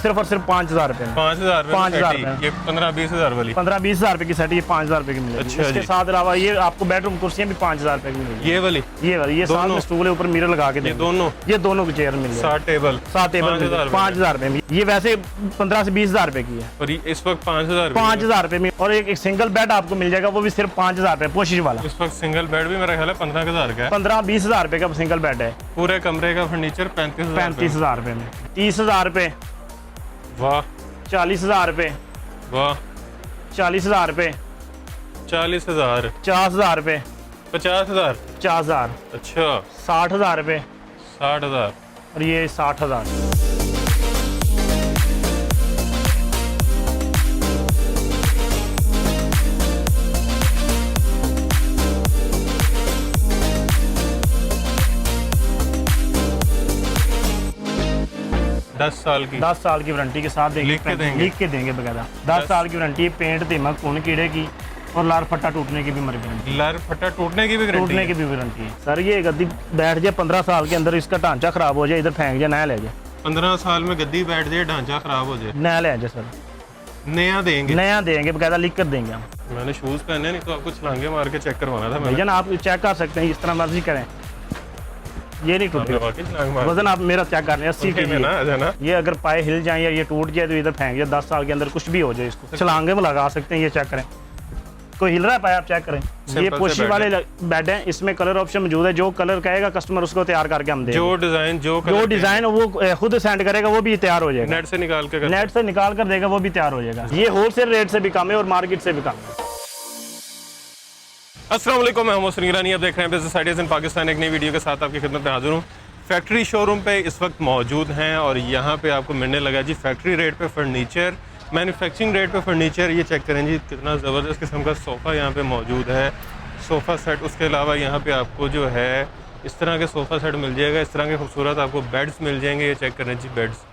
सिर्फ और सिर्फ 5,000 रुपए में। 5,000 5,000 ये 15-20 हज़ार वाली 15-20 हज़ार रुपए की सेट, ये 5,000 रुपए की मिलेगी। अच्छा इसके जी। साथ अलावा ये आपको बेडरूम कुर्सियां भी 5,000 रुपए की मिलेगी। ये वाली ये साथ में स्टूल है, ऊपर मिरर लगा के ये देंगे। ये दोनों की चेयर मिल जाएगी। 7 टेबल 5,000 रुपए में। ये वैसे 15 से 20,000 रुपए की है और इस वक्त 5,000 रुपए में। और एक सिंगल बेड आपको मिल जाएगा, वो भी सिर्फ 5,000 रुपए पोशिश वाला। इस वक्त सिंगल बेड भी मेरा ख्याल है 15,000 का है। 15-20 हज़ार रुपए का सिंगल बेड है। पूरे कमरे का फर्नीचर 35,000 रुपए में। 30,000 रुपए, वाह 40,000 रुपए, वाह 40,000 रुपए, 40,000 50,000 रुपए, 50,000 50,000, अच्छा 60,000 रुपए 60,000 और ये 60,000। दस साल की 10 साल की वारंटी के साथ देंगे। लिख के देंगे बकायदा। 10 साल की वारंटी, पेंट दीमक खून कीड़े की और लार फट्टा टूटने की भी गारंटी। लार फट्टा टूटने की भी गारंटी है सर। ये गद्दी बैठ जाए 15 साल के अंदर, इसका ढांचा खराब हो जाए, इधर फेंक जाए, नया ले जाए। 15 साल में गद्दी बैठ जाए, ढांचा खराब हो जाए, नया ले जाए सर। नया देंगे बकायदा लिख कर देंगे हम। मैंने शूज पहने नहीं तो आपको छलांगे मार के चेक करवाना था भैया ना, आप चेक कर सकते हैं, इस तरह मर्जी करें, ये नहीं टूटेगा। वजन आप मेरा चेक कर लें 80 के ना। ये अगर पाए हिल जाए या ये टूट जाए तो इधर फेंक जाए, 10 साल के अंदर कुछ भी हो जाए, इसको छलांगे में लगा सकते हैं। ये चेक करें, कोई हिल रहा है पाया, आप चेक करें। ये पोशी वाले बेड हैं, इसमें कलर ऑप्शन मौजूद है। जो कलर कहेगा कस्टमर उसको तैयार करके हम देंगे। जो डिजाइन वो खुद सेंड करेगा, वो भी तैयार हो जाएगा। नेट से निकाल कर देगा, वो भी तैयार हो जाएगा। ये होलसेल रेट से भी कम है और मार्केट से भी कम है। अस्सलाम वालेकुम, मैं मोहम्मद ईरानी, आप देख रहे हैं बिजनेस आइडियाज़ इन पाकिस्तान। एक नई वीडियो के साथ आपकी खिदमत में हाजिर हूँ। फैक्ट्री शोरूम पे इस वक्त मौजूद हैं और यहाँ पे आपको मिलने लगा जी फैक्ट्री रेट पे फर्नीचर, मैन्युफैक्चरिंग रेट पे फर्नीचर। ये चेक करें जी, कितना ज़बरदस्त किस्म का सोफ़ा यहाँ पे मौजूद है, सोफ़ा सेट। उसके अलावा यहाँ पे आपको जो है इस तरह के सोफ़ा सेट मिल जाएगा, इस तरह के खूबसूरत आपको बेड्स मिल जाएंगे। ये चेक करें जी, बेड्स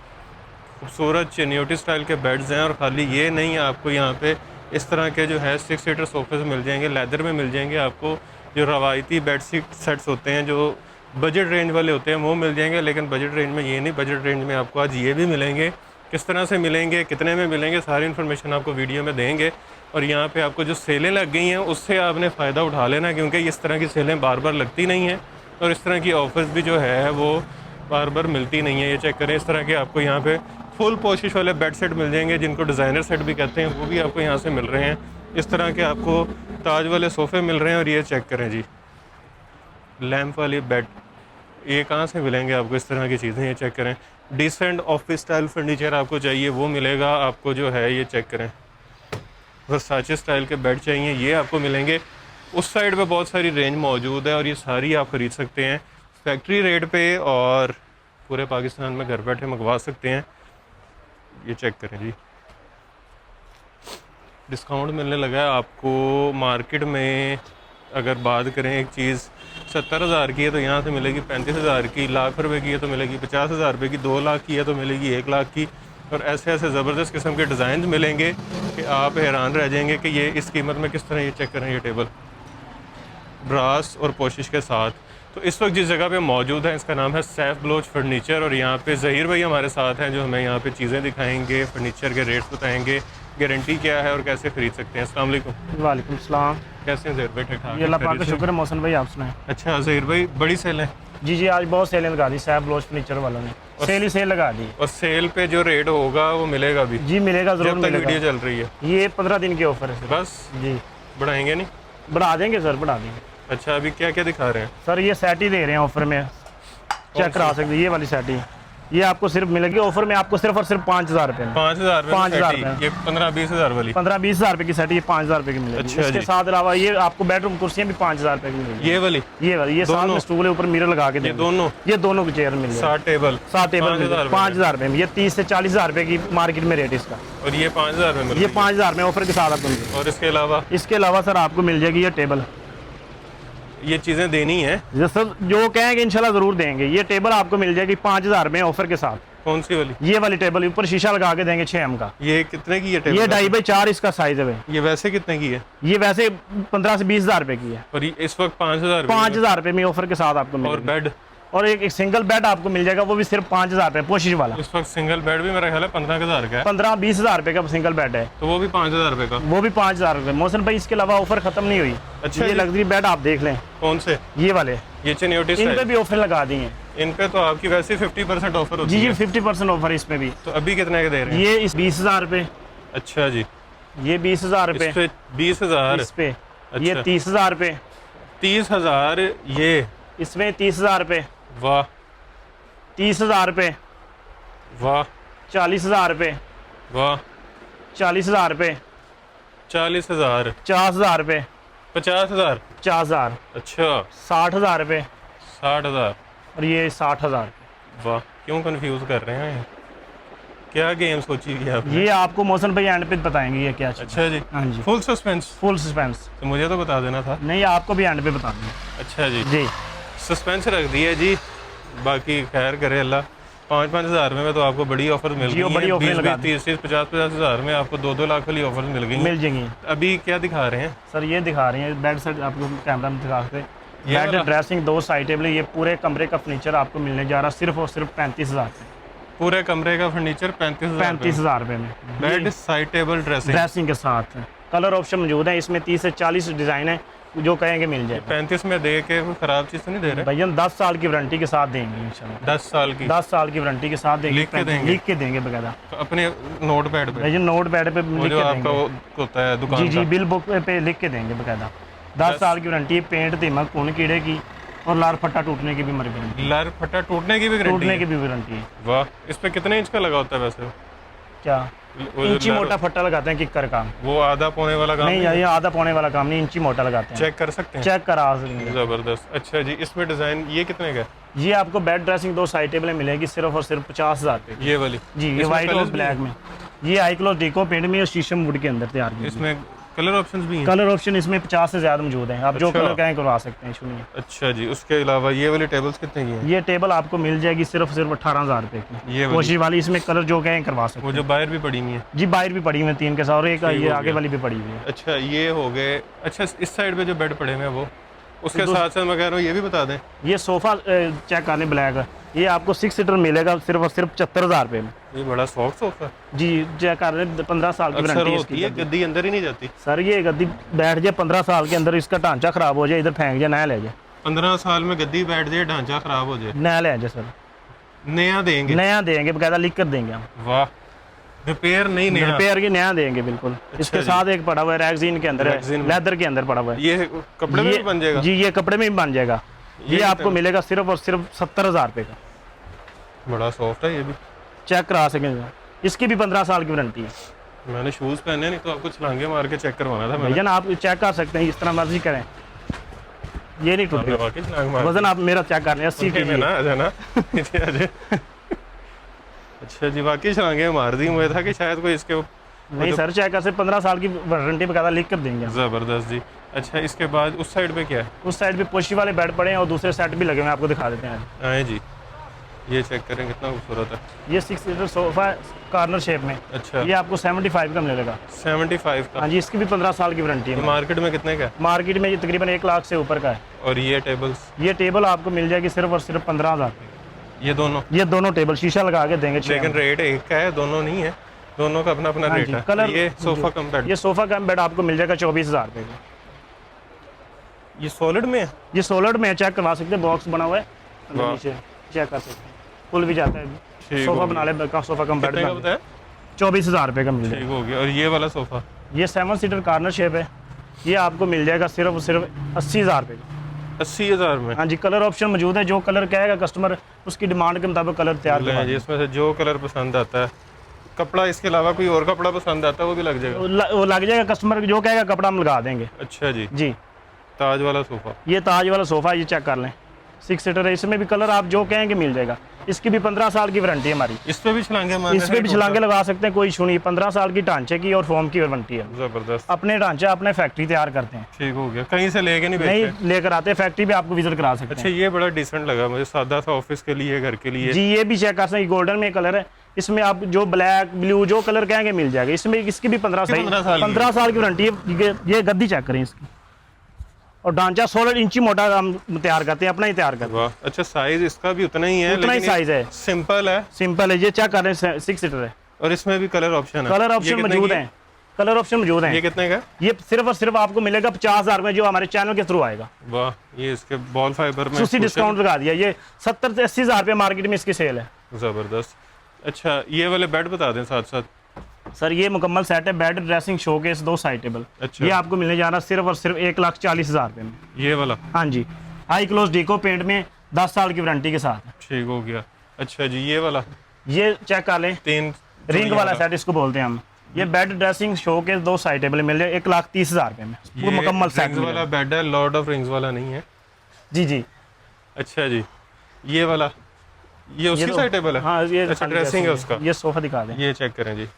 खूबसूरत चेनियोटी स्टाइल के बेड्स हैं। और ख़ाली ये नहीं, आपको यहाँ पे इस तरह के जो है 6 सीटर सोफ़े मिल जाएंगे, लेदर में मिल जाएंगे। आपको जो रवायती बेड शीट सेट्स होते हैं, जो बजट रेंज वाले होते हैं, वो मिल जाएंगे। लेकिन बजट रेंज में ये नहीं, बजट रेंज में आपको आज ये भी मिलेंगे। किस तरह से मिलेंगे, कितने में मिलेंगे, सारी इन्फॉर्मेशन आपको वीडियो में देंगे। और यहाँ पे आपको जो सेलें लग गई हैं उससे आपने फ़ायदा उठा लेना, क्योंकि इस तरह की सेलें बार बार लगती नहीं हैं और इस तरह की ऑफर्स भी जो है वो बार बार मिलती नहीं है। ये चेक करें, इस तरह के आपको यहाँ पे फुल पोशिश वाले बेड सेट मिल जाएंगे, जिनको डिज़ाइनर सेट भी कहते हैं, वो भी आपको यहाँ से मिल रहे हैं। इस तरह के आपको ताज वाले सोफ़े मिल रहे हैं। और ये चेक करें जी, लैम्प वाली बेड, ये कहाँ से मिलेंगे आपको इस तरह की चीज़ें। ये चेक करें, डिसेंट ऑफिस स्टाइल फर्नीचर आपको चाहिए वो मिलेगा आपको जो है। ये चेक करें, वर्साचे स्टाइल के बेड चाहिए, ये आपको मिलेंगे। उस साइड पे बहुत सारी रेंज मौजूद है और ये सारी आप ख़रीद सकते हैं फैक्ट्री रेट पे और पूरे पाकिस्तान में घर बैठे मंगवा सकते हैं। ये चेक करें जी, डिस्काउंट मिलने लगा है आपको। मार्केट में अगर बात करें एक चीज़ 70,000 की है तो यहाँ से मिलेगी 35,000 की, लाख रुपए की है तो मिलेगी 50,000 रुपये की, 2 लाख की है तो मिलेगी 1 लाख की। और ऐसे ऐसे ज़बरदस्त किस्म के डिज़ाइन मिलेंगे कि आप हैरान रह जाएंगे कि ये इस कीमत में किस तरह। ये चेक करें, ये टेबल ब्रास और पोशिश के साथ। तो इस वक्त जिस जगह पे मौजूद है इसका नाम है सैफ बलोच फर्नीचर। और यहाँ पे ज़हीर भाई हमारे साथ हैं जो हमें यहाँ पे चीज़ें दिखाएंगे, फर्नीचर के रेट्स बताएंगे, गारंटी क्या है और कैसे ख़रीद सकते हैं। अस्सलाम वालेकुम। वालेकुम सलाम। कैसे हैं ज़हीर भाई? ठीक ठाक, अल्लाह पाक का शुक्र है। मौसम भाई आप सुनाएं। अच्छा ज़हीर भाई, बड़ी सेल है? जी, आज बहुत सेलें लगा दी सैफ बलोच फर्नीचर वालों ने, सेल लगा दी। और सेल पे जो रेट होगा वो मिलेगा भी? जी मिलेगा, जरूर मिलेगा। वीडियो चल रही है ये 15 दिन की ऑफर है बस जी। बढ़ाएंगे नहीं? बढ़ा देंगे सर, बढ़ा देंगे। अच्छा, अभी क्या क्या दिखा रहे हैं सर? ये सेट ही दे रहे हैं ऑफर में, चेक करा सकते हैं। ये वाली सेट ही, ये आपको सिर्फ मिलेगी ऑफर में, आपको सिर्फ और सिर्फ 5,000 रुपये में। 5,000 रुपये? ये 15-20 हज़ार वाली 15-20 हज़ार रुपये की सेट, ये 5,000 रुपये की मिलेगी। अच्छा, इसके साथ अलावा ये आपको बेडरूम कुर्सियां भी 5,000 रुपये की मिलेगी। ये वाली ये साथ में स्टूल है, ऊपर मिरर लगा के देंगे। ये दोनों की चेयर मिल जाएगी। 7 टेबल 5,000 रुपये में। ये 30 से 40,000 रुपये की मार्केट में रेट इसका। और ये 5,000 में? ये 5,000 में ऑफर के साथ आपको मिलेगी। और इसके अलावा सर आपको मिल जाएगी ये टेबल। ये चीज़ें देनी है सर, जो कहेंगे इंशाल्लाह ज़रूर देंगे। ये टेबल आपको मिल जाएगी 5,000 में ऑफर के साथ। कौन सी वाली? ये वाली टेबल, ऊपर शीशा लगा के देंगे 6 का। ये कितने की है टेबल? ये 2.5x4 इसका साइज है। ये वैसे कितने की है? ये वैसे 15 से 20 हज़ार रुपये की है। और इस वक्त 5,000 रुपये में ऑफर के साथ आपको मिलेगी। और बेड? और एक सिंगल बेड आपको मिल जाएगा, वो भी सिर्फ 5,000 रुपये पोशिश वाला। इस वक्त सिंगल बेड भी मेरा ख्याल है 15,000 का है। 15-20 हज़ार रुपये का सिंगल बेड है, तो वो भी 5,000 रुपये का। वो भी 5,000 रुपये। मोहसिन भाई इसके अलावा ऑफर खत्म नहीं हुई। अच्छा ये लग्जरी बेड आप देख लें, कौन से? ये वाले, ये चिन्योटी इन पे भी ऑफर लगा दी है। इन पे तो आपकी वैसे 50% ऑफर होती जी है। 50% ऑफर इसमें भी। तो अभी कितने के दे रहे हैं? ये इस 20,000 रुपये, अच्छा जी, ये 20,000 रुपये, इस पे 20,000, इस पे अच्छा। ये 30,000 रुपये, 30,000, ये इसमें 30,000 रुपये, वाह 30,000 रुपये, वाह 40,000 रुपये, वाह 40,000 रुपये, 40,000, 50,000 रुपये, 50,000, 50,000, अच्छा 60,000 रुपये 60,000, और ये 60,000। वाह क्यों कंफ्यूज कर रहे हैं? क्या गेम सोची हुई है आपने? ये आपको मौसम भाई एंड पे बताएंगे ये क्या चीज़ है। अच्छा जी, हाँ जी, फुल सस्पेंस। Full suspense. तो मुझे तो बता देना था। नहीं, आपको भी एंड पे बता देंगे। अच्छा जी, जी सस्पेंस रख दिया जी, बाकी खैर करे अल्लाह। 5-5 हज़ार में तो आपको बड़ी ऑफर मिल जी, वो गई बड़ी है। ऑफर 20, लगा 30, 50 हज़ार में आपको 2-2 लाख वाली ऑफर मिल गई हैं। मिल जाएंगी। अभी क्या दिखा रहे हैं? सर ये दिखा रही है बेड सेट, आपको कैमरा में दिखा सकते। ये बेड वाला? ड्रेसिंग 2 साइड टेबल, ये पूरे कमरे का फर्नीचर आपको मिलने जा रहा सिर्फ और सिर्फ 35,000, पूरे कमरे का फर्नीचर 35,000, 35,000 रुपये में। Bed, side table, dressing dressing के साथ कलर ऑप्शन मौजूद है इसमें। 30 से 40 डिज़ाइन है, जो कहेंगे मिल जाएगा। 35 में दे के कोई खराब चीज़ तो नहीं दे रहे? भैया 10 साल की वारंटी के साथ देंगे इंशाल्लाह। 10 साल की 10 साल की वारंटी के साथ देंगे। लिख के देंगे? लिख के देंगे बकायदा। तो अपने नोट पैड पे, भैया नोट पैड पे वो लिख जो के आपका देंगे। वो होता है दुकान जी जी, का। बिल बुक पे लिख के देंगे बकायदा। 10 साल की वारंटी, पेंट, दीमक, खून कीड़े की और लार फट्टा टूटने की भी वारंटी। लार फटा टूटने की भी गारंटी टूटने है? की भी वारंटी है। वाह, इस पे कितने इंच का लगा होता है वैसे? क्या वो जो इंची लार- मोटा फट्टा लगाते हैं किक्कर का? वो आधा पौने वाला काम नहीं, ये आधा पौने वाला काम नहीं, इंची मोटा लगाते हैं। चेक कर सकते हैं? चेक करा सकेंगे। जबरदस्त। अच्छा जी, इसमें डिजाइन ये कितने का है? ये आपको बेड ड्रेसिंग 2 साइड टेबलें मिलेगी सिर्फ और सिर्फ 50,000 रुपये। ये वाली? जी, ये इसमें वाइट और colours भी ब्लैक हैं? में। ये आई क्लोज डिको पेंट में और शीशम वुड के अंदर तैयार की। इसमें कलर ऑप्शंस भी हैं? कलर ऑप्शन इसमें 50 से ज़्यादा मौजूद हैं। आप जो अच्छा। कलर कहें करवा सकते हैं, सुनिए। अच्छा जी, उसके अलावा ये वाली टेबल्स कितने की हैं? ये टेबल आपको मिल जाएगी सिर्फ 18,000 रुपये की। ये वाली? कोशिश वाली, इसमें कलर जो कहें करवा सकते वो हैं। जो बाहर भी पड़ी हुई है? जी, बाहर भी पड़ी हुई है 3 के साथ, और एक ठीक ये हो आगे गया। वाली भी पड़ी हुई है। अच्छा, ये हो गए। अच्छा, इस साइड पे जो बेड पड़े हुए हैं वो, उसके साथ साथ मैं कह रहा हूँ ये भी बता दें। ये सोफ़ा चेक कर लें, ब्लैक, ये आपको 6 सीटर मिलेगा सिर्फ और सिर्फ 75,000 रुपये में। ये बड़ा सॉफ्ट सोफा है। जी, चेक कर लें, 15 साल की अक्सर वारंटी है होती है, इसकी। गद्दी अंदर ही नहीं जाती। सर ये गद्दी बैठ जाए 15 साल के अंदर, इसका ढांचा खराब हो जाए, इधर फेंक जाए, नया ले जाए। 15 साल में गद्दी बैठ जाए, ढांचा खराब हो जाए, नया ले जाए सर, नया देंगे? नया देंगे, बकायदा लिख कर देंगे हम। वाह, रिपेयर नहीं, नया। रिपेयर की नया देंगे बिल्कुल। इसके जी। साथ एक पड़ा हुआ है रैगजीन के अंदर है, रैगजीन में। लेदर के अंदर पड़ा हुआ है। ये कपड़े में भी बन जाएगा? जी, ये कपड़े में भी बन जाएगा। ये कितने आपको में? मिलेगा सिर्फ और सिर्फ 70,000 रुपये का। बड़ा सॉफ्ट है ये भी। चेक करा सकेंगे, इसकी भी 15 साल की वारंटी है। मैंने शूज़ पहने नहीं तो आपको छलांगे मार के चेक करवाना था मैंने। भैया ना, आप चेक कर सकते हैं, इस तरह मर्जी करें, ये नहीं आपने टूटेगा। वाकई छलांग मार वजन आप मेरा चेक कर लें, 80 पंखे में के ना आ जाना नीचे आ जाए। अच्छा जी, वाकई छलांगे मार दी। मुझे था कि शायद कोई इसके नहीं सर, चेक कर से 15 साल की वारंटी बकायदा लिख कर देंगे हम। ज़बरदस्त जी। अच्छा, इसके बाद उस साइड पे क्या है? उस साइड पे पोशी वाले बेड पड़े हैं और दूसरे सेट भी लगे हुए हैं, आपको दिखा देते हैं। आए जी, ये चेक करें कितना खूबसूरत है। ये 6 सीटर सोफा है कॉर्नर शेप में। अच्छा, ये आपको 75 का मिलेगा। 75 का? हाँ जी, इसकी भी 15 साल की वारंटी ये है। मार्केट में कितने का है? मार्केट में ये तकरीबन 1 लाख से ऊपर का है। और ये टेबल्स? ये टेबल आपको मिल जाएगी सिर्फ और सिर्फ 15,000। ये दोनों? ये दोनों टेबल शीशा लगा के देंगे। लेकिन रेट एक का है, दोनों नहीं है, दोनों का अपना अपना हाँ रेट जी, है। कलर- ये सोफा कम बेड, ये सोफा कम बेड आपको मिल जाएगा 24,000 रुपये का। ये सॉलिड में है? ये सोलर में चेक करवा सकते हैं, बॉक्स बना हुआ है अंदर वाह। नीचे, चेक कर सकते हैं, फुल भी जाता है। ठीक सोफा हो बना ले, सोफा कम बेड कितने का बताया? 24,000 रुपये का मिल ठीक जाएगा। हो गया। और ये वाला सोफा? ये 7 सीटर कॉर्नर शेप है, ये आपको मिल जाएगा सिर्फ और सिर्फ 80,000 रुपये का। 80,000 में? हाँ जी, कलर ऑप्शन मौजूद है, जो कलर कहेगा कस्टमर उसकी डिमांड के मुताबिक कलर तैयार करवा लें जी, इसमें से जो कलर पसंद आता है। कपड़ा इसके अलावा कोई और कपड़ा पसंद आता है वो भी लग जाएगा? वो लग जाएगा, कस्टमर जो कहेगा कपड़ा हम लगा देंगे। अच्छा जी। जी, ताज वाला सोफा? ये ताज वाला सोफ़ा, ये चेक कर लें, 6 सीटर है, इसमें भी कलर आप जो कहेंगे मिल जाएगा। इसकी भी 15 साल की वारंटी है हमारी। इस पे भी छलांगे मारने इस पे भी छलांगे लगा सकते हैं, कोई इशू नहीं। 15 साल की ढांचे की और फॉर्म की वारंटी है। जबरदस्त। अपने ढांचे अपने फैक्ट्री तैयार करते हैं, ठीक हो गया, कहीं से लेके नहीं बेचते? नहीं लेकर आते, फैक्ट्री भी आपको विजिट करा सकते अच्छा, हैं। ये बड़ा डिसेंट लगा मुझे, सादा सा ऑफिस के लिए, घर के लिए। जी, ये भी चेक कर सकते हैं, गोल्डन में कलर है, इसमें आप जो ब्लैक ब्लू जो कलर कहेंगे मिल जाएगा। इसमें इसकी भी 15 साल की वारंटी है। ये गद्दी चेक करें इसकी, और ढांचा 16 इंची मोटा हम तैयार करते हैं, अपना ही तैयार करते हैं। वाह, अच्छा साइज इसका भी उतना ही है, उतना ही साइज है, सिंपल है। सिंपल है, ये चेक कर रहे हैं 6 सीटर है। और इसमें भी कलर ऑप्शन है? कलर ऑप्शन मौजूद है, कलर ऑप्शन मौजूद है। ये कितने का? ये सिर्फ और सिर्फ आपको मिलेगा 50,000 में, जो हमारे चैनल के थ्रू आएगा। वाह, ये इसके बॉल फाइबर में उसी डिस्काउंट लगा दिया, ये 70 से 80,000 रुपये मार्केट में इसकी सेल है। जबरदस्त। अच्छा, ये वाले बेड बता दें साथ साथ। सर ये मुकम्मल सेट है, bed, dressing, showcase, 2 side table. अच्छा। ये आपको मिलने जा रहा है सिर्फ और सिर्फ 1,40,000 रुपये में। ये वाला? हाँ जी, हाई क्लोज डीको पेंट में 10 साल की वारंटी के साथ। ठीक हो गया। अच्छा जी, ये वाला? ये चेक कर लें, 3 रिंग वाला सेट इसको बोलते हैं हम। ये bed, dressing, showcase, 2 side table मिल जाए 1,30,000 रुपये में। वो मुकम्मल सेट रिंग्स वाला बेड है, लॉर्ड ऑफ रिंग्स वाला नहीं है? जी जी। अच्छा जी, ये वाला, ये उसकी साइड टेबल है? हाँ, ये अच्छा, ड्रेसिंग है उसका। ये सोफा दिखा दें, ये चेक करें जी।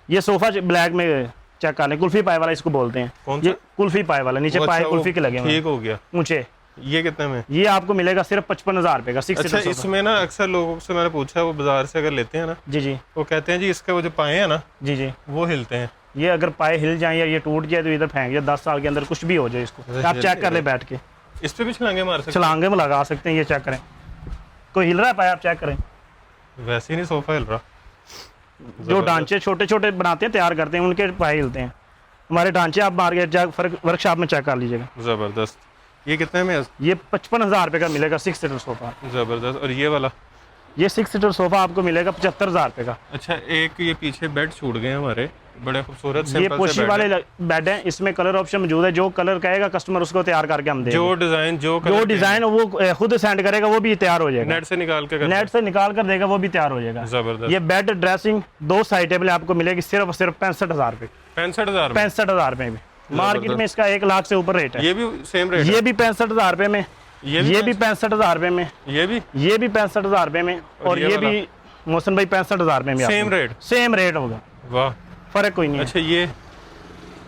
ये सोफा ब्लैक में चेक कर लें, कुल्फी पाए वाला इसको बोलते हैं। कौन ये सा? कुल्फी पाए वाला, नीचे पाए कुल्फी के लगे हुए हैं। ठीक हो गया। ऊंचे। ये कितने में? ये आपको मिलेगा सिर्फ 55,000 रुपये का 6 अच्छा, सीटर। इसमें ना अक्सर लोगों से मैंने पूछा, वो बाजार से अगर लेते हैं ना, जी जी, वो कहते हैं जी इसके वो जो पाए हैं ना, जी जी, वो हिलते हैं। ये अगर पाए हिल जाए या ये टूट जाए तो इधर फेंक जाए, 10 साल के अंदर कुछ भी हो जाए इसको। आप चेक कर ले बैठ के, इस पे भी छलांगे मार सकते छलांगे में लगा सकते हैं। ये चेक करें, कोई हिल रहा है पाया, आप चेक करें। हैं? वैसे ही नहीं सोफा हिल रहा। जो ढांचे छोटे छोटे बनाते हैं, तैयार करते हैं, उनके पाए हिलते हैं। हमारे ढांचे आप मार्केट जाकर वर्कशॉप में चेक कर लीजिएगा। जबरदस्त। ये कितने में है? ये 55,000 रुपये का मिलेगा 6 सीटर सोफा। जबरदस्त। और ये वाला? ये 6 सीटर सोफा आपको मिलेगा 75,000 रुपये का। अच्छा, एक ये पीछे बेड छूट गए हमारे, बड़े खूबसूरत ये सिंपल पोशी से वाले बेड हैं, इसमें कलर ऑप्शन मौजूद है। जो कलर कहेगा कस्टमर उसको तैयार करके हम देंगे। जो डिजाइन जो डिजाइन वो खुद सेंड करेगा, वो भी तैयार हो जाएगा। नेट से निकाल के नेट से निकाल कर देगा, वो भी तैयार हो जाएगा। जबरदस्त। ये बेड, ड्रेसिंग, 2 साइड टेबल आपको मिलेगी सिर्फ और सिर्फ 65,000 रुपये। 65,000? 65,000 रुपये में। मार्केट में इसका 1 लाख से ऊपर रेट है। ये भी सेम रेट? ये भी 65,000 रुपये में, ये भी 65,000 रुपये में, ये भी 65,000 रुपये में, और ये भी मोहसन भाई 65,000 रुपये में। Same rate? सेम रेट होगा। वाह, फर्क कोई नहीं है। अच्छा,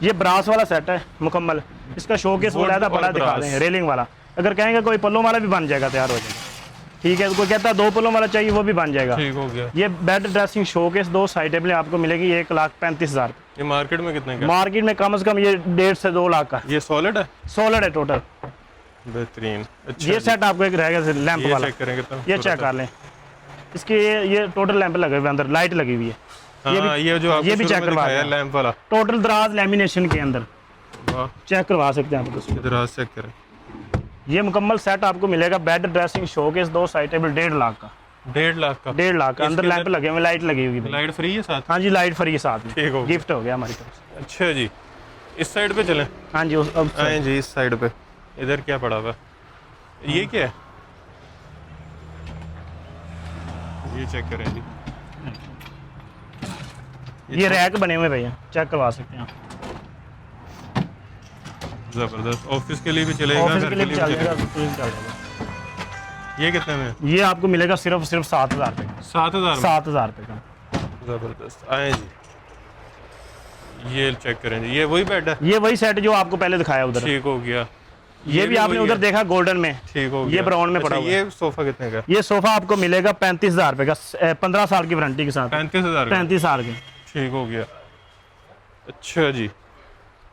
ये ब्रास वाला सेट है मुकम्मल। इसका शोकेस वो लाया बड़ा दिखा दें, रेलिंग वाला। अगर कहेंगे कोई पल्लों वाला भी बन जाएगा, तैयार हो जाएगा। ठीक है, कोई कहता है 2 पल्लों वाला चाहिए, वो भी बन जाएगा। ठीक हो गया। ये bed, dressing, showcase, 2 side table आपको मिलेगी 1,35,000। ये मार्केट में कितने का? मार्केट में कम से कम ये 1.5 से 2 लाख का। ये सॉलिड है? सॉलिड है टोटल। बेहतरीन। अच्छा, ये सेट आपको एक रहेगा लैंप वाला, चेक करें कितना। ये चेक कर लें। इसके ये टोटल लैंप लगे हुए, अंदर लाइट लगी हुई है। हाँ, ये जो आपने ये भी शुरू चेक में करवा दिखाया दें। लैंप वाला, टोटल दराज लैमिनेशन के अंदर वाह, चेक करवा सकते हैं आप। इधर आज चेक करें। ये मुकम्मल सेट आपको मिलेगा bed, dressing, showcase, 2 side table 1.5 lakh का। 1.5 लाख का? 1.5 लाख का। अंदर इसके लैंप लगे हुए, लाइट लगी हुई है। लाइट फ्री है साथ? हाँ जी, लाइट फ्री है साथ में। ठीक हो गया। गिफ्ट हो गया हमारी तरफ से। अच्छा जी, इस साइड पे चलें? हाँ जी, अब आए जी इस साइड पे। इधर क्या पड़ा हुआ है? ये क्या है? ये चेक करें जी। ये रैक बने हुए भैया, चेक करवा सकते हैं आप। जबरदस्त। ऑफिस के लिए भी चलेगा, ऑफिस घर के के लिए लिए चल भी जाएगा, चलेगा। चल जाएगा। ये कितने में? ये आपको मिलेगा सिर्फ और सिर्फ 7,000 रुपये का। 7,000 में? 7,000 रुपये का। जबरदस्त। आए जी, ये चेक करें जी। ये वही बेड है? ये वही सेट जो आपको पहले दिखाया उधर। ठीक हो गया। ये भी आपने वही उधर है। देखा गोल्डन में। ठीक हो गया। ये ब्राउन में पड़ा अच्छा, हुआ है। ये सोफा कितने का? ये सोफा आपको मिलेगा 35,000 रुपये का, 15 साल की वारंटी के साथ। 35,000 का? 35 साल के। ठीक हो गया। अच्छा जी,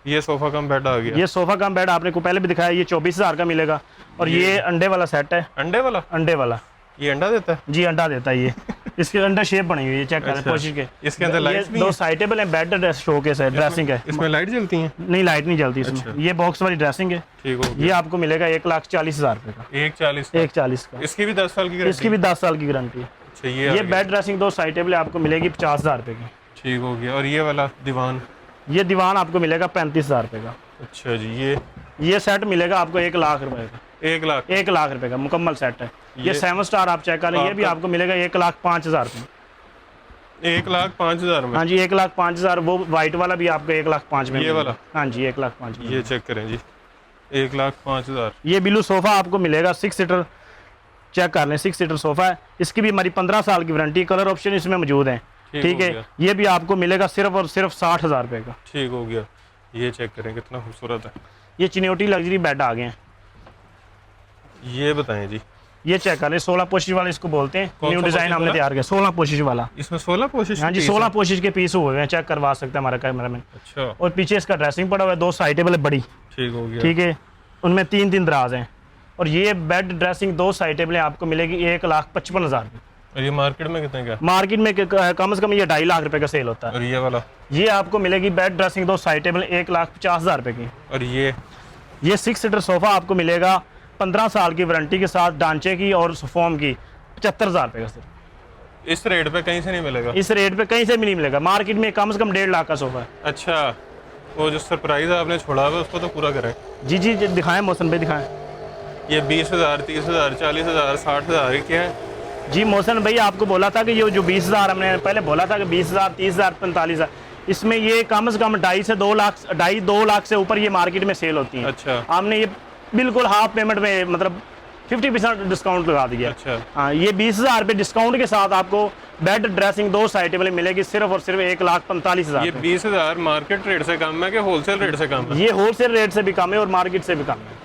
ये सोफा कम बेड आ गया। ये सोफा कम बेड आपने को पहले भी दिखाया, ये 24,000 का मिलेगा। और ये अंडे वाला सेट है। अंडे वाला? अंडे वाला, ये अंडा देता है? जी अंडा देता है ये। इसके अंडर शेप बनी हुई है, चेक करें अच्छा। कोशिश के। इसके अंदर लाइट्स भी 2 हैं? साइड टेबल है, बेड, शोकेस है, ड्रेसिंग है। इसमें लाइट जलती हैं? नहीं, लाइट नहीं जलती इसमें। अच्छा। ये बॉक्स वाली ड्रेसिंग है। ठीक हो ये गया। आपको मिलेगा 1,40,000 रुपये का। 140? 1,40 का। इसकी भी 10 साल की गारंटी? इसकी भी 10 साल की गारंटी है। अच्छा, ये आ गया। बेड, ड्रेसिंग, 2 साइड टेबल आपको मिलेगी 50,000 रुपये की। ठीक हो गया। और ये वाला दीवान? ये दीवान आपको मिलेगा 35,000 रुपये का। अच्छा जी, ये सेट मिलेगा आपको 1 लाख रुपए का। 1 लाख? 1 लाख रुपए का मुकम्मल सेट है। ये ये 7 स्टार आप चेक करें, ये भी आपका- आपको मिलेगा 1,05,000 रुपये। 1,05,000 में? हाँ जी, 1,05,000। वो व्हाइट वाला भी आपको 1,05,000 में ये वाला? हाँ जी, 1,05,000 में। ये चेक करें जी, 1,05,000। ये बिलू सोफा आपको मिलेगा 6 सीटर, चेक कर लें, 6 सीटर सोफा है। इसकी भी हमारी 15 साल की वारंटी, कलर ऑप्शन इसमें मौजूद है। ठीक हो है, गया। ये भी आपको मिलेगा सिर्फ और सिर्फ 60,000 रुपये का। ठीक हो गया। ये चेक करें कितना खूबसूरत है। ये चिन्योटी लग्जरी बेड आ गए हैं। ये बताएं जी। ये चेक कर लें, 16 पोशिश वाला इसको बोलते हैं। कौन न्यू सा डिजाइन पोशिश हमने वाला? तैयार किया, 16 पोशिश वाला। इसमें 16 पोशिश? हाँ जी, 16 पोशिश के पीस हुए हैं, चेक करवा सकते हैं हमारा कैमरामैन। अच्छा, और पीछे इसका ड्रेसिंग पड़ा हुआ है, 2 साइड टेबल है बड़ी। ठीक हो गया। ठीक है, उनमें 3 दराज हैं। और ये बेड ड्रेसिंग 2 साइड टेबलें आपको मिलेगी 1,55,000 की। और ये मार्केट में कितने का? मार्केट में कम से कम ये 2.5 लाख रुपए का सेल होता है। और ये वाला? ये आपको मिलेगी बेड ड्रेसिंग 2 साइड टेबल 1,50,000 रुपए की। और ये 6 सीटर सोफ़ा आपको मिलेगा 15 साल की वारंटी के साथ, डांचे की और फोम की, 75,000 रुपए का सिर्फ। इस रेट पे कहीं से नहीं मिलेगा? इस रेट पे कहीं से भी नहीं मिलेगा। मार्केट में कम से कम 1.5 लाख का सोफ़ा है। अच्छा, वो जो सरप्राइज आपने छोड़ा हुआ उसको तो पूरा करें। जी जी जी, दिखाएं मौसम भाई, दिखाएं। ये 20,000, 30,000, 40,000, 60,000 क्या है? जी मौसम भाई, आपको बोला था कि ये जो 20,000 हमने पहले बोला था कि 20,000, 30,000, 45,000, इसमें ये कम से कम 2.5 से 2 लाख, 2.5 लाख से ऊपर ये मार्केट में सेल होती है। अच्छा। हमने ये बिल्कुल हाफ पेमेंट में, मतलब 50% डिस्काउंट लगा दिया। अच्छा। हाँ, ये 20,000 रुपये डिस्काउंट के साथ आपको बेड ड्रेसिंग 2 साइड टेबल मिलेगी सिर्फ और सिर्फ 1,45,000। ये 20,000 मार्केट रेट से कम है कि होलसेल रेट से कम है? ये होलसेल रेट से भी कम है और मार्केट से भी कम है।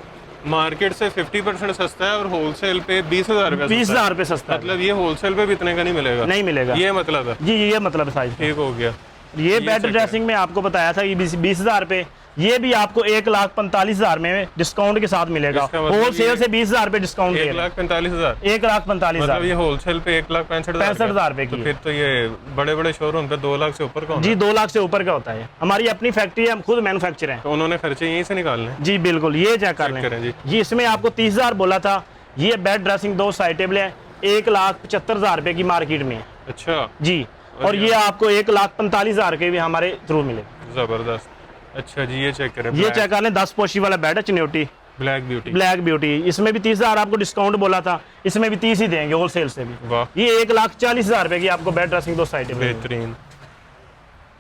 मार्केट से 50% सस्ता है और होलसेल पे 20,000 रुपये 20,000 रुपये सस्ता है। मतलब ये होलसेल पे भी इतने का नहीं मिलेगा? नहीं मिलेगा। ये मतलब है? जी ये मतलब साइज। ठीक हो गया। ये बेड ड्रेसिंग में आपको बताया था ये 20,000 रुपये, ये भी आपको 1,45,000 में डिस्काउंट के साथ मिलेगा। होलसेल से 20,000 रुपये डिस्काउंट, 1,45,000। 1,45,000 मतलब ये होलसेल पे 1,65,000 रुपये की। तो फिर तो ये बड़े बड़े शोरूम पे 2 लाख से ऊपर का? जी 2 लाख से ऊपर का होता है। हमारी अपनी फैक्ट्री है, हम खुद मैन्युफैक्चर हैं। तो उन्होंने खर्चे यहीं से निकालने? जी बिल्कुल, ये चेक कर लें जी। इसमें आपको 30,000 बोला था। ये बेड ड्रेसिंग 2 साइड टेबल है 1,75,000 रुपये की मार्केट में। अच्छा जी, और ये आपको 1,45,000 के भी हमारे थ्रू मिले। जबरदस्त। अच्छा जी, ये चेक करें। ये चेक कर लें, 10 पोशी वाला बेड है, Chinyoti black beauty. Black beauty, इसमें भी 30,000 आपको डिस्काउंट बोला था, इसमें भी 30 ही देंगे होलसेल से भी। वाह। ये 1,40,000 रुपये की आपको बेड ड्रेसिंग 2 साइड टेबल। बेहतरीन।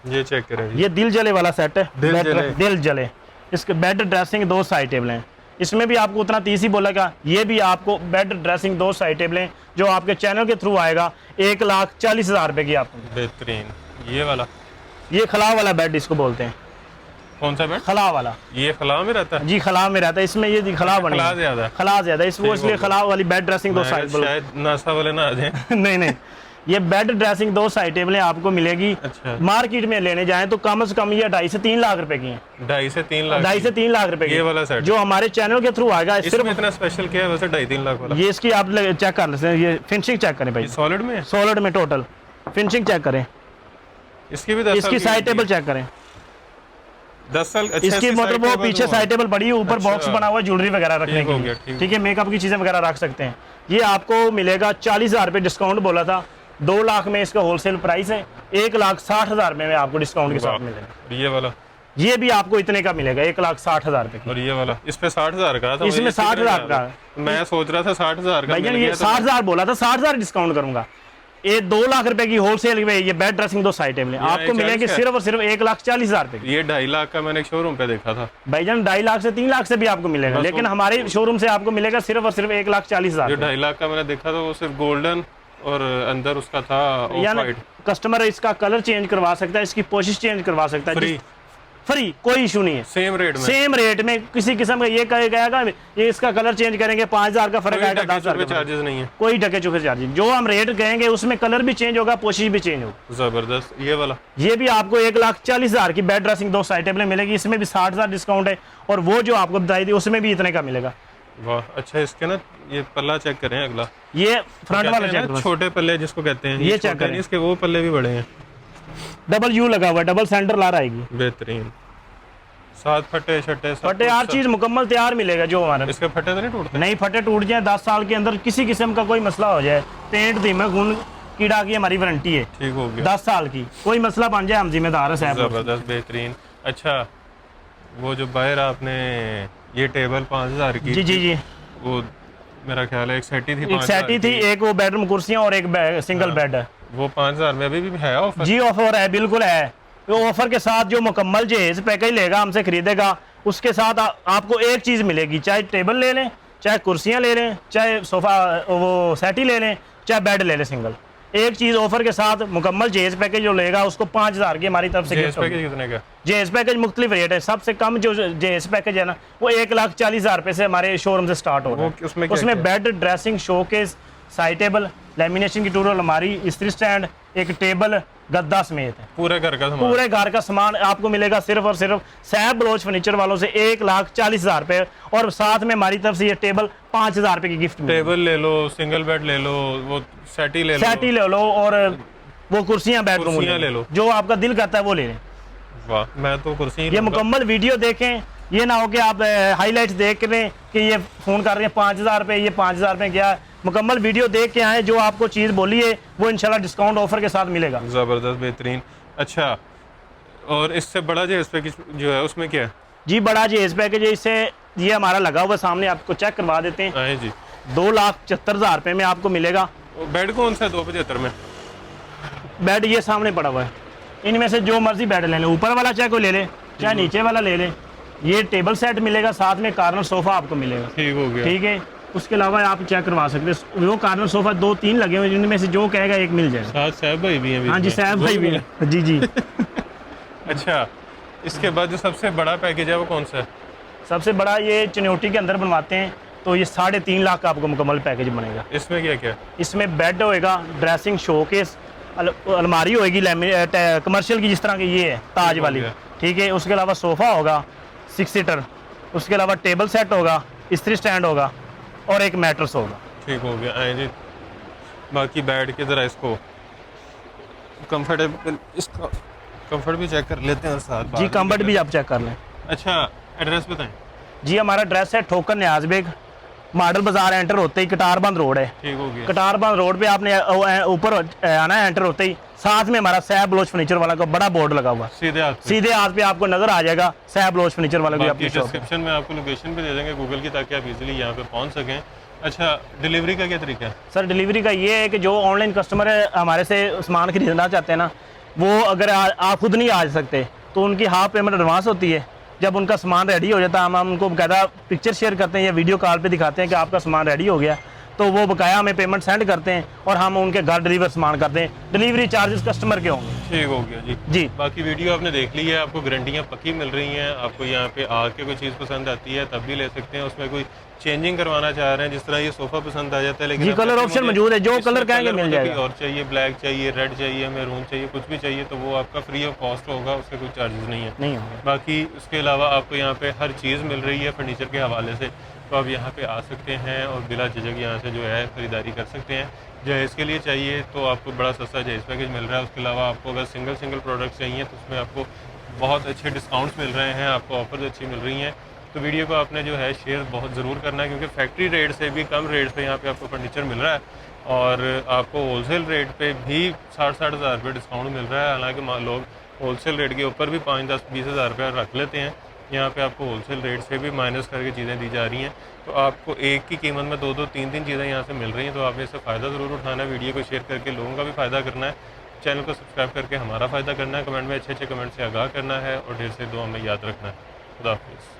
ये चेक करें। ये दिल जले वाला सेट है। दिल जले, इसके बेड ड्रेसिंग 2 साइड टेबल हैं। इसमें भी आपको उतना 30 ही बोलेगा। ये भी आपको बेड ड्रेसिंग 2 साइड टेबल हैं जो आपके चैनल के थ्रू आएगा 1,40,000 रुपये की आपको। बेहतरीन। ये वाला, ये खला वाला बेड इसको बोलते हैं। कौन सा बेड? खला वाला। ये खला में रहता है? जी खला में रहता है। इसमें ये खला बनी, खला ज्यादा, खला ज्यादा, इसको इसलिए खला वाली बेड ड्रेसिंग 2 साइड। शायद नासा वाले ना आ जाए। नहीं नहीं, ये बेड ड्रेसिंग 2 साइड टेबलें आपको मिलेगी। अच्छा। मार्केट में लेने जाएं तो कम से कम ये 2.5 से 3 लाख रुपए की है। 2.5 से 3 लाख? 2.5 से 3 लाख रुपए की ये वाला सेट जो हमारे चैनल के थ्रू आएगा। इसमें इतना स्पेशल क्या है वैसे 2.5-3 लाख वाला? ये इसकी आप चेक कर लेते हैं, ये फिनिशिंग चेक करें भाई। सॉलिड में? सॉलिड में टोटल फिनिशिंग चेक करें। इसकी भी 10 इसकी साइड टेबल चेक करें। 10 साल। अच्छा, इसकी मतलब वो पीछे साइड टेबल पड़ी है, ऊपर बॉक्स बना हुआ है ज्वेलरी वगैरह रखने के लिए। ठीक है, मेकअप की चीजें वगैरह रख सकते हैं। ये आपको मिलेगा 40,000 रुपये डिस्काउंट बोला था। 2 लाख में इसका होलसेल प्राइस है, 1,60,000 में आपको डिस्काउंट के साथ मिलेगा। ये वाला? ये भी आपको इतने का मिलेगा 1,60,000 रुपये की। और ये वाला? इस पे 60,000 का था? इसमें 60,000 का। मैं सोच रहा था 60,000 का। भैया ये 60,000 बोला था, 60,000 डिस्काउंट करूंगा। ये 2 लाख रुपए की होलसेल में ये बेड ड्रेसिंग 2 साइड टेबल आपको मिलेगी सिर्फ और सिर्फ 1,40,000 रुपए की। ये 2.5 लाख का मैंने एक शोरूम पे देखा था भाईजान। 2.5 लाख से 3 लाख से भी आपको मिलेगा, लेकिन हमारे शोरूम से आपको मिलेगा सिर्फ और सिर्फ 1,40,000। जो 2.5 लाख का मैंने देखा था वो सिर्फ गोल्डन और अंदर उसका था ऑफ वाइट। कस्टमर इसका कलर चेंज करवा सकता है, इसकी पोशिश चेंज करवा सकता है, फ्री, कोई इशू नहीं है। सेम रेट में किसी किस्म का ये कहेगा ये इसका कलर चेंज करेंगे 5,000 का फर्क आएगा, 10,000 का चार्जेस नहीं है, कोई टके चुके चार्जेस। जो हम रेट कहेंगे उसमें कलर भी चेंज होगा, पोशिश भी चेंज होगा। जबरदस्त। ये वाला? ये भी आपको 1,40,000 की बेड ड्रेसिंग 2 साइड टेबल मिलेगी। इसमें भी 60,000 डिस्काउंट है और वो जो आपको बताई थी उसमें भी इतने का मिलेगा। वाह। अच्छा, इसके ना ये पल्ला चेक करें अगला। ये फ्रंट वाला चेक करें, छोटे पल्ले जिसको कहते हैं, ये चेक करें। इसके वो पल्ले भी बड़े हैं। डबल यू लगा हुआ है, डबल सेंटर ला आएगी। बेहतरीन। 7 फटे छटे फटे हर चीज मुकम्मल तैयार मिलेगा जो हमारे। इसके फटे तो नहीं टूटते? नहीं, फटे टूट जाए 10 साल के अंदर किसी किस्म का कोई मसला हो जाए, पेंट दीमक खून कीड़ा की हमारी वारंटी है। ठीक हो गया। 10 साल की कोई मसला बन जाए हम जिम्मेदार है साहब। जबरदस्त, बेहतरीन। अच्छा, वो जो बाहर आपने ये टेबल 5,000 की? जी, वो मेरा ख्याल है एक सेटी थी, एक वो बेडरूम कुर्सियां और एक सिंगल बेड है। वो 5,000 में अभी भी है ऑफर? जी ऑफर है, बिल्कुल है। तो ऑफर के साथ जो मुकम्मल जहेज पैकेज लेगा हमसे खरीदेगा, उसके साथ आपको एक चीज़ मिलेगी, चाहे टेबल ले लें, चाहे कुर्सियां ले लें, चाहे सोफ़ा वो सेटी ले लें, चाहे बेड ले लें सिंगल। एक चीज़ ऑफर के साथ मुकम्मल जहेज पैकेज जो लेगा उसको 5,000 की हमारी तरफ से गिफ्ट होगी। कितने का? जहेज पैकेज मुख्तलिफ रेट है। सबसे कम जो जहेज पैकेज है ना वो 1,40,000 रुपये से हमारे शोरूम से स्टार्ट हो रहा है। उसमें bed dressing, showcase, side table, lamination की टूर अलमारी, इस्त्री स्टैंड, एक टेबल, गद्दा समेत है। पूरे घर का सामान, पूरे घर का सामान आपको मिलेगा सिर्फ और सिर्फ सैब बलोच फर्नीचर वालों से 1,40,000 रुपए, और साथ में हमारी तरफ से ये टेबल 5,000 रुपए की गिफ्ट मिलेगी। टेबल ले लो, सिंगल बेड ले लो, वो सेटी ले लो, और वो कुर्सियां बेडरूम ले लो, जो आपका दिल करता है वो ले लें। वाह, मैं तो कुर्सी ये मुकम्मल वीडियो देखें, ये ना हो कि आप हाईलाइट्स देख रहे हैं कि ये फ़ोन कर रहे हैं 5,000 रुपये, ये 5,000 रुपये क्या। मुकम्मल वीडियो देख के आए, जो आपको चीज़ बोली है वो इंशाल्लाह डिस्काउंट ऑफर के साथ मिलेगा। ज़बरदस्त, बेहतरीन। अच्छा, और इससे बड़ा जो पैकेज जो है उसमें क्या है? जी बड़ा जी पैकेज है, इससे ये हमारा लगा हुआ सामने, आपको चेक करवा देते हैं जी। 2,75,000 रुपये में आपको मिलेगा। बेड कौन सा है 275 में? बेड ये सामने पड़ा हुआ है, इनमें से जो मर्जी बेड ले लें, ऊपर वाला चाहे कोई ले ले, चाहे नीचे वाला ले लें। ये टेबल सेट मिलेगा, साथ में कार्नर सोफा आपको मिलेगा। ठीक हो गया, ठीक है। उसके अलावा आप चेक करवा सकते हैं, वो कार्नर सोफा 2-3 लगे हुए, जिनमें से जो कहेगा एक मिल जाएगा। साथ साहब भाई भी हैं? हाँ जी, साहब भाई भी हैं। जी जी। अच्छा, इसके बाद जो सबसे बड़ा पैकेज है वो कौन सा है? सबसे बड़ा ये चनौटी के अंदर बनवाते हैं, तो ये 3.5 लाख का आपको मुकम्मल पैकेज बनेगा। इसमें क्या क्या? इसमें बेड होएगा, ड्रेसिंग शोकेस, अलमारी होएगी कमर्शियल की, जिस तरह की ये है ताज वाली। ठीक है। उसके अलावा सोफ़ा होगा 6 सीटर, उसके अलावा टेबल सेट होगा, इस्त्री स्टैंड होगा, और एक मैट्रेस होगा। ठीक हो गया। आए जी, बाकी बैठ के ज़रा इसको कंफर्टेबल, इसका कंफर्ट भी चेक कर लेते हैं साथ। जी कंफर्ट भी आप चेक कर लें। अच्छा, एड्रेस बताएं जी। हमारा एड्रेस है ठोकर न्याज बेग, मॉडल बाजार एंटर होते ही कटारबंद रोड है। ठीक हो गया। कटारबंद रोड पे आपने ऊपर आना है, एंटर होते ही साथ में हमारा सैब बलोच फर्नीचर वाला का बड़ा बोर्ड लगा हुआ, सीधे हाथ पे आपको नजर आ जाएगा सैब बलोच फर्नीचर वाला की अपनी शॉप। डिस्क्रिप्शन में आपको लोकेशन भी दे देंगे गूगल की, ताकि आप इजीली यहाँ पे पहुँच सकें। अच्छा, डिलीवरी का क्या तरीका है? सर डिलीवरी का ये है कि जो ऑनलाइन कस्टमर है हमारे से सामान खरीदना चाहते हैं ना, वो अगर आप खुद नहीं आ सकते तो उनकी हाफ पेमेंट एडवांस होती है। जब उनका सामान रेडी हो जाता है, हम उनको बकायदा पिक्चर शेयर करते हैं या वीडियो कॉल पे दिखाते हैं कि आपका सामान रेडी हो गया, तो वो बकाया हमें पेमेंट सेंड करते हैं और हम उनके घर डिलीवर सामान करते हैं। डिलीवरी चार्जेस कस्टमर के होंगे। ठीक हो गया जी। जी, बाकी वीडियो आपने देख ली है, आपको गारंटियाँ पक्की मिल रही हैं। आपको यहाँ पे आके कोई चीज़ पसंद आती है तब भी ले सकते हैं, उसमें कोई चेंजिंग करवाना चाह रहे हैं, जिस तरह ये सोफ़ा पसंद आ जाता है, लेकिन जी कलर ऑप्शन मौजूद है, जो कलर कहेंगे मिल जाएगा। और चाहिए, ब्लैक चाहिए, रेड चाहिए, मैरून चाहिए, कुछ भी चाहिए तो वो आपका फ्री ऑफ कॉस्ट होगा, उसके कोई चार्जेस नहीं है। बाकी उसके अलावा आपको यहाँ पे हर चीज़ मिल रही है फर्नीचर के हवाले से, तो आप यहाँ पे आ सकते हैं और बिला झिझक यहाँ से जो है ख़रीदारी कर सकते हैं। जहेज़ के लिए चाहिए तो आपको बड़ा सस्ता जहेज़ पैकेज मिल रहा है। उसके अलावा आपको अगर सिंगल प्रोडक्ट चाहिए तो उसमें आपको बहुत अच्छे डिस्काउंट्स मिल रहे हैं, आपको ऑफर्स अच्छी मिल रही हैं। तो वीडियो को आपने जो है शेयर बहुत ज़रूर करना है, क्योंकि फैक्ट्री रेट से भी कम रेट पे यहाँ पे आपको फर्नीचर मिल रहा है और आपको होलसेल रेट पे भी 60-60 हज़ार रुपये डिस्काउंट मिल रहा है। हालांकि लोग होलसेल रेट के ऊपर भी 5-10-20 हज़ार रुपये रख लेते हैं, यहाँ पे आपको होलसेल रेट से भी माइनस करके चीज़ें दी जा रही हैं। तो आपको एक की कीमत में 2-2, 3-3 चीज़ें यहाँ से मिल रही हैं, तो आपने इससे फ़ायदा ज़रूर उठाना है। वीडियो को शेयर करके लोगों का भी फ़ायदा करना है, चैनल को सब्सक्राइब करके हमारा फ़ायदा करना है, कमेंट में अच्छे कमेंट से आगाह करना है और ढेर से दुआ में याद रखना है। खुदा हाफिज़।